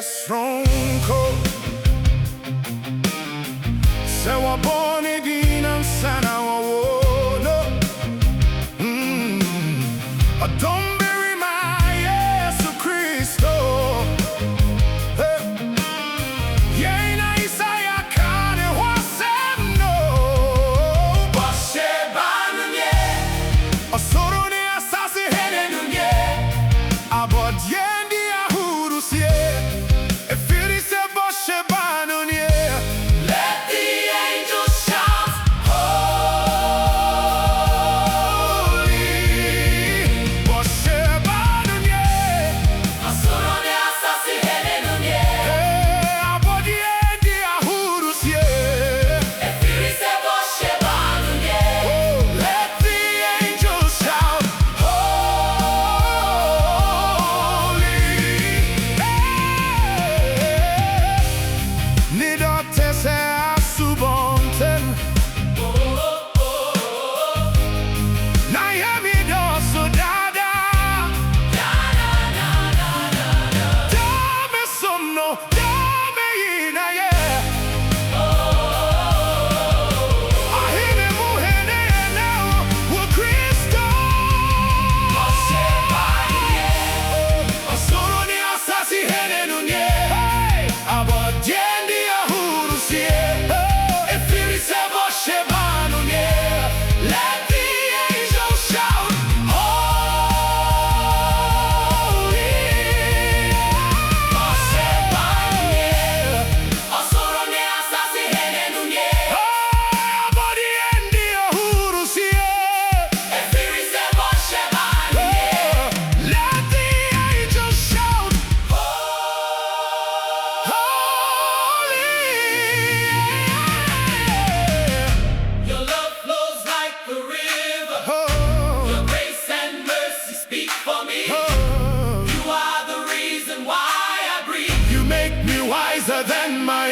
stronko se waboni dinan sana wawono Adombiri ma Yesu Kristo Yena Isaya kane wasemno Bɔhyɛ Ba nunye Asoro ni asasi hene nunye Abodye ndi ahurusie Efiri se Bɔhyɛ Ba nunye Let the angels shout holy Bɔhyɛ Ba nunye Asoro ni asasi hene nunye Abodye ndi ahurusie Efiri se Bɔhyɛ Ba nunye Let the angels shout holy Nidote se asubonten Nayemi dosu dada Dame somno, dame yina ye Ahime muhene eneo wa Kristo Bɔhyɛ Ba nunye Asoro ni asasi hene nunye Abodye ndi ahurusie Efiri se Bɔhyɛ Ba nunye Let the angels shout holy Bɔhyɛ Ba nunye Asoro ni asasi hene nunye Abodye ndi ahurusie Efiri se Bɔhyɛ Ba nunye Let the angels shout holy Your love flows like the river. Your grace and mercy speak for me. You are the reason why I breathe. You make me wiser than my